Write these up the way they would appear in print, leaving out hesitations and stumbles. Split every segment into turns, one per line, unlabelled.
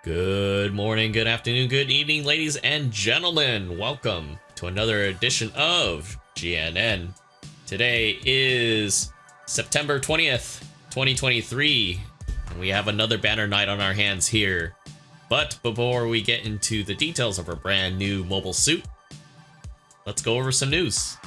Good morning, good afternoon, good evening, ladies and gentlemen. Welcome to another edition of GNN. Today is September 20th, 2023, and we have another banner night on our hands here. But before we get into the details of our brand new mobile suit, let's go over some news.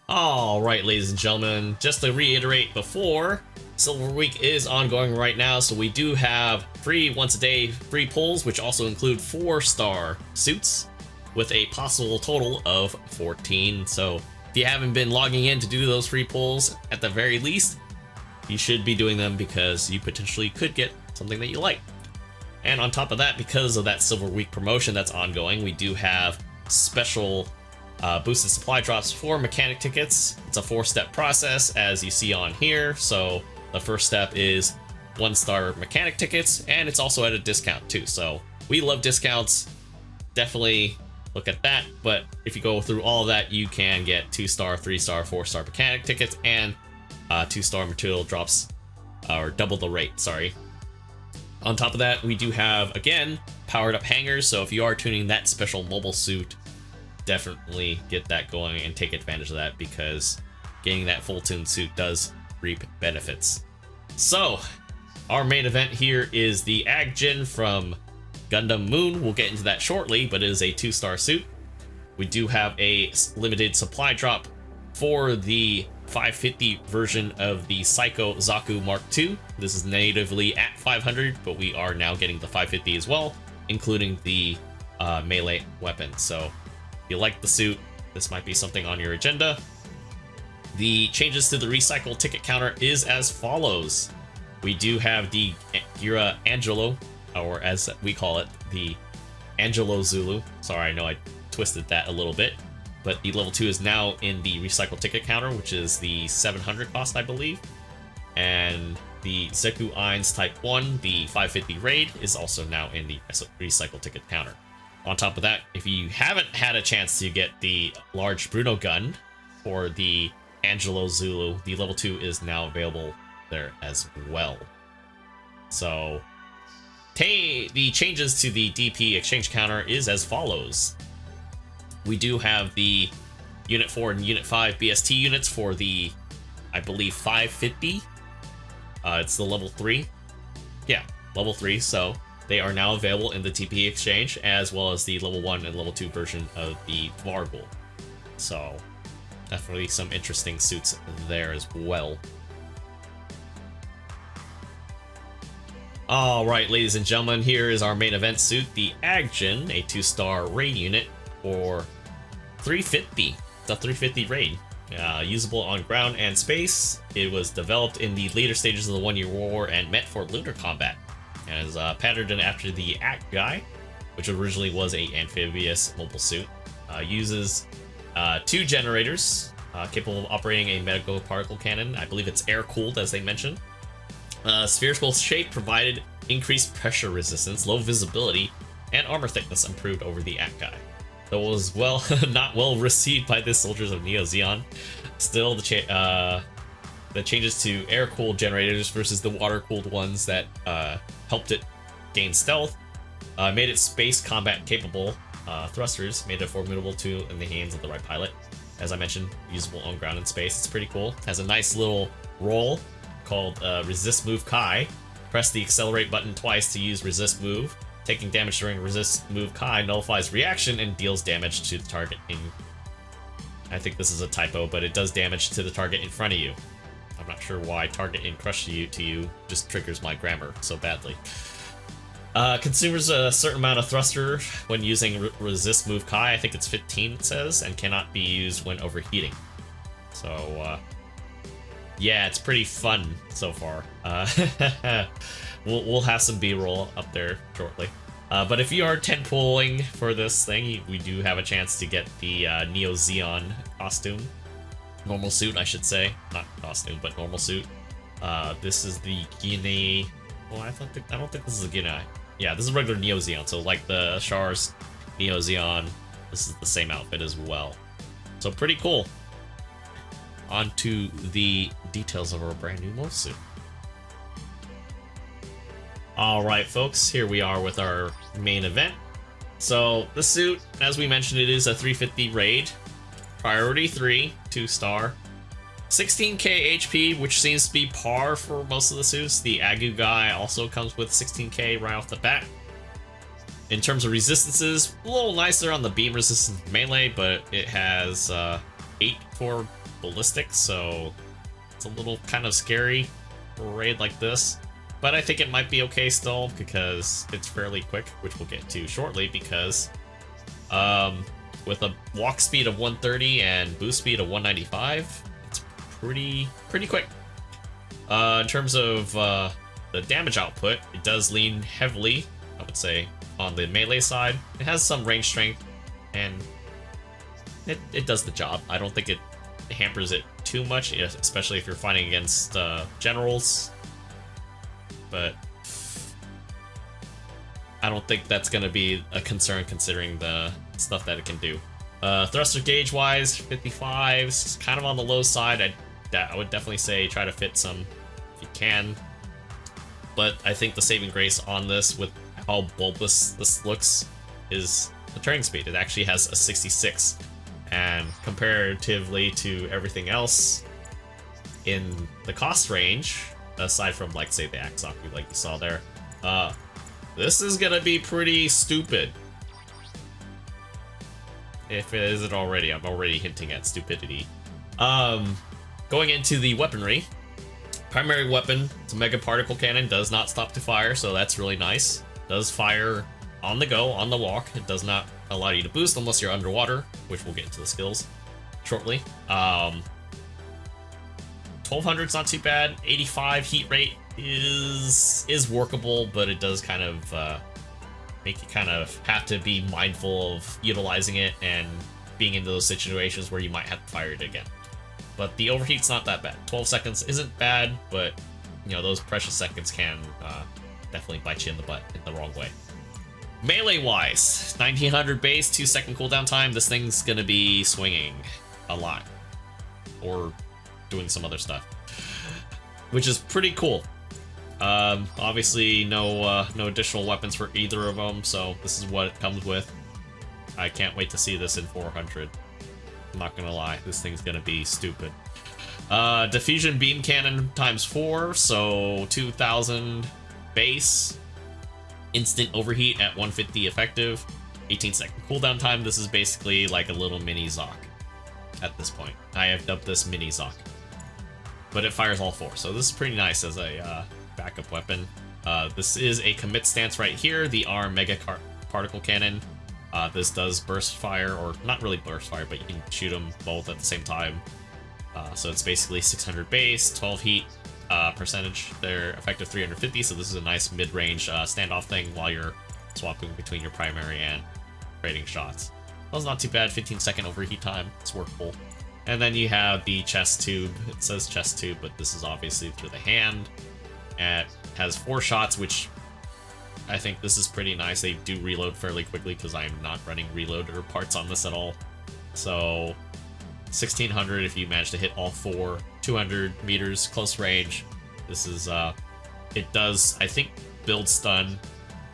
Alright, ladies and gentlemen, just to reiterate before, Silver Week is ongoing right now, so we do have free once-a-day free pulls, which also include 4-star suits, with a possible total of 14. So if you haven't been logging in to do those free pulls, at the very least, you should be doing them because you potentially could get something that you like. And on top of that, because of that Silver Week promotion that's ongoing, we do have special boosted supply drops for mechanic tickets. It's a 4-step process, as you see on here. So the first step is 1-star mechanic tickets, and it's also at a discount too. So we love discounts. Definitely look at that. But if you go through all of that, you can get 2-star, 3-star, 4-star mechanic tickets and 2-star material drops, or double the rate, sorry. On top of that, we do have, again, powered up hangers. So if you are tuning that special mobile suit, definitely get that going and take advantage of that, because getting that full tune suit does reap benefits. So our main event here is the Aggjin from Gundam Moon. We'll get into that shortly, but it is a 2-star suit. We do have a limited supply drop for the 550 version of the Psycho Zaku Mark II. This is natively at 500, but we are now getting the 550 as well, including the melee weapon. So you like the suit, this might be something on your agenda. The changes to the recycle ticket counter is as follows. We do have the Gira Angelo, or as we call it, the Angelo Zulu. Sorry, I know I twisted that a little bit. But the level 2 is now in the recycle ticket counter, which is the 700 cost, I believe. And the Zeku Eins Type 1, the 550 raid, is also now in the recycle ticket counter. On top of that, if you haven't had a chance to get the large Bruno gun for the Angelo Zulu, the level 2 is now available there as well. So the changes to the DP exchange counter is as follows. We do have the Unit 4 and Unit 5 BST units for the, I believe, 550. It's the level 3. Yeah, level 3, so they are now available in the TP exchange, as well as the level 1 and level 2 version of the Vargul. So definitely some interesting suits there as well. Alright, ladies and gentlemen, here is our main event suit, the Aggjin, a 2-star raid unit for 350. It's a 350 raid. Usable on ground and space. It was developed in the later stages of the 1-year war and meant for lunar combat. And is patterned after the Aggjin, which originally was a amphibious mobile suit. Uses 2 generators capable of operating a medical particle cannon. I believe it's air-cooled, as they mentioned. Spherical shape provided increased pressure resistance, low visibility, and armor thickness improved over the Aggjin. Though it was not well received by the soldiers of Neo Zeon, still the changes to air-cooled generators versus the water-cooled ones that helped it gain stealth made it space combat capable. Thrusters made it a formidable tool in the hands of the right pilot. As I mentioned, usable on ground and space. It's pretty cool. Has a nice little roll called Resist Move Kai. Press the accelerate button twice to use Resist Move. Taking damage during Resist Move Kai nullifies reaction and deals damage to the target in... I think this is a typo, but it does damage to the target in front of you. I'm not sure why target in crush to you just triggers my grammar so badly. Consumes a certain amount of thruster when using Resist Move Kai. I think it's 15, it says, and cannot be used when overheating. So, yeah, it's pretty fun so far. We'll have some B-roll up there shortly. But if you are 10 pulling for this thing, we do have a chance to get the Neo Zeon costume. Normal suit, I should say. Not costume, but normal suit. This is the Guinea... Well, I don't think this is a Guinea. Yeah, this is regular Neo Zeon. So like the Char's Neo Zeon, this is the same outfit as well. So pretty cool. onto the details of our brand new mold suit. Alright folks, here we are with our main event. So the suit, as we mentioned, it is a 350 raid, priority 3, 2-star, 16k HP, which seems to be par for most of the suits. The Aggjin guy also comes with 16k right off the bat. In terms of resistances, a little nicer on the beam resistance melee, but it has 8 for ballistic, so it's a little kind of scary for a raid like this. But I think it might be okay still, because it's fairly quick, which we'll get to shortly, because with a walk speed of 130 and boost speed of 195, it's pretty quick. In terms of the damage output, it does lean heavily, I would say, on the melee side. It has some range strength, and it does the job. I don't think it hampers it too much, especially if you're fighting against generals. But I don't think that's going to be a concern considering the stuff that it can do. Thruster gauge wise, 55 is kind of on the low side. I would definitely say try to fit some if you can. But I think the saving grace on this, with how bulbous this looks, is the turning speed. It actually has a 66. And comparatively to everything else in the cost range, aside from, like, say, the Axoku like you saw there, this is gonna be pretty stupid. If it isn't already, I'm already hinting at stupidity. Going into the weaponry, primary weapon, it's a mega particle cannon, does not stop to fire, so that's really nice. Does fire on the go, on the walk. It does not allow you to boost unless you're underwater, which we'll get into the skills shortly. 1200's not too bad. 85 heat rate is workable, but it does kind of make you kind of have to be mindful of utilizing it and being in those situations where you might have to fire it again. But the overheat's not that bad. 12 seconds isn't bad, but you know, those precious seconds can definitely bite you in the butt in the wrong way. Melee wise, 1900 base, 2-second cooldown time. This thing's gonna be swinging a lot, or doing some other stuff, which is pretty cool. Obviously no additional weapons for either of them, so this is what it comes with. I can't wait to see this in 400. I'm not gonna lie, this thing's gonna be stupid. Diffusion beam cannon times 4, so 2000 base, instant overheat at 150 effective, 18-second cooldown time. This is basically like a little mini Zoc at this point. I have dubbed this mini Zoc, but it fires all 4, so this is pretty nice as a backup weapon. This is a commit stance right here, the ARM Mega Particle Cannon. This does burst fire, or not really burst fire, but you can shoot them both at the same time. So it's basically 600 base, 12 heat percentage. They're effective 350, so this is a nice mid-range standoff thing while you're swapping between your primary and trading shots. That was not too bad, 15-second overheat time, it's workable. And then you have the chest tube. It says chest tube, but this is obviously through the hand. And it has 4 shots, which I think this is pretty nice. They do reload fairly quickly because I'm not running reloader parts on this at all. So 1600 if you manage to hit all 4, 200 meters close range. This is it does, I think, build stun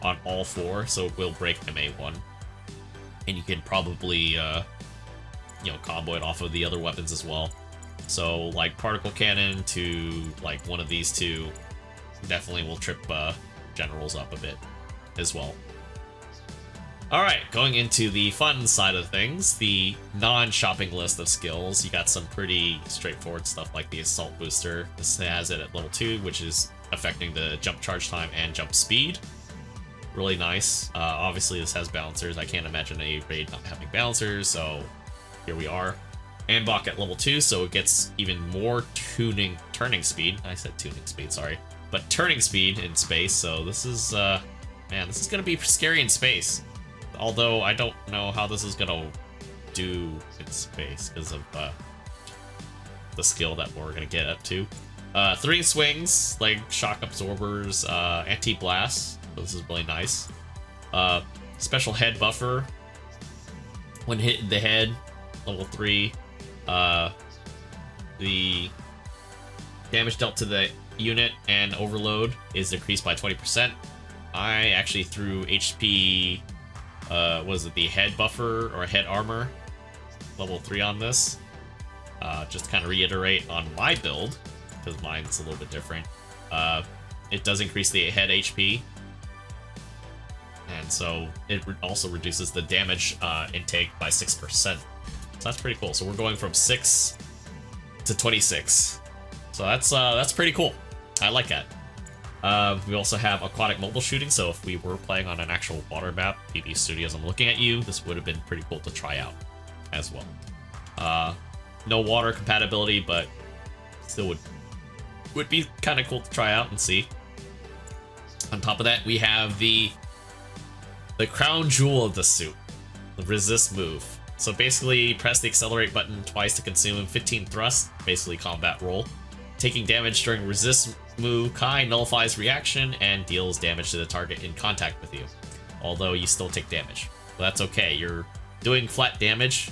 on all 4, so it will break MA1, and you can probably you know, combo it off of the other weapons as well. So like particle cannon to like one of these two definitely will trip generals up a bit as well. Alright, going into the fun side of things, the non-shopping list of skills. You got some pretty straightforward stuff like the Assault Booster. This has it at level 2, which is affecting the jump charge time and jump speed. Really nice. Obviously this has balancers. I can't imagine a raid not having balancers, so here we are. Anbok at level 2, so it gets even more turning speed. I said tuning speed, sorry. But turning speed in space, so this is, man, this is gonna be scary in space. Although I don't know how this is gonna do in space because of the skill that we're gonna get up to. 3 swings, like shock absorbers, anti-blast, so this is really nice. Special head buffer when hitting the head, level 3. the damage dealt to the unit and overload is decreased by 20%. I actually threw HP, was it the head buffer or head armor, level 3 on this. Just to kind of reiterate on my build, because mine's a little bit different. It does increase the head HP, and so it also reduces the damage intake by 6%. So that's pretty cool. So we're going from 6 to 26. So that's pretty cool. I like that. We also have aquatic mobile shooting, so if we were playing on an actual water map, PB Studios, I'm looking at you, this would have been pretty cool to try out as well. No water compatibility, but still would be kind of cool to try out and see. On top of that, we have the crown jewel of the suit, the resist move. So basically, press the accelerate button twice to consume 15 thrusts, basically combat roll. Taking damage during resist move, Kai nullifies reaction and deals damage to the target in contact with you, although you still take damage. But that's okay, you're doing flat damage,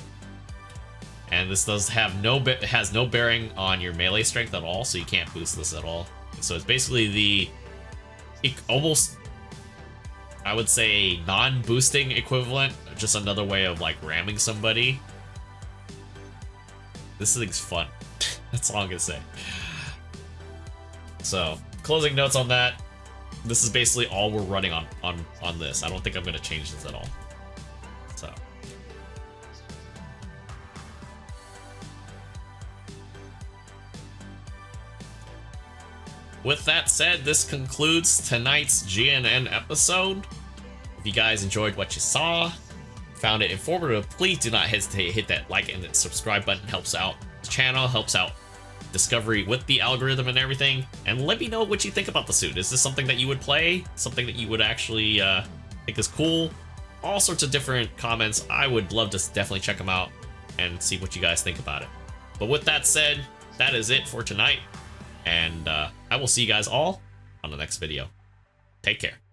and this has no bearing on your melee strength at all, so you can't boost this at all. So it's basically almost, I would say, non-boosting equivalent, just another way of like ramming somebody. This thing's fun. That's all I'm gonna say. So, closing notes on that. This is basically all we're running on this. I don't think I'm gonna change this at all. So. With that said, this concludes tonight's GNN episode. If you guys enjoyed what you saw, found it informative, please do not hesitate to hit that like and subscribe button. Helps out the channel, helps out discovery with the algorithm and everything. And let me know what you think about the suit. Is this something that you would play? Something that you would actually think is cool? All sorts of different comments. I would love to definitely check them out and see what you guys think about it. But with that said, that is it for tonight. And I will see you guys all on the next video. Take care.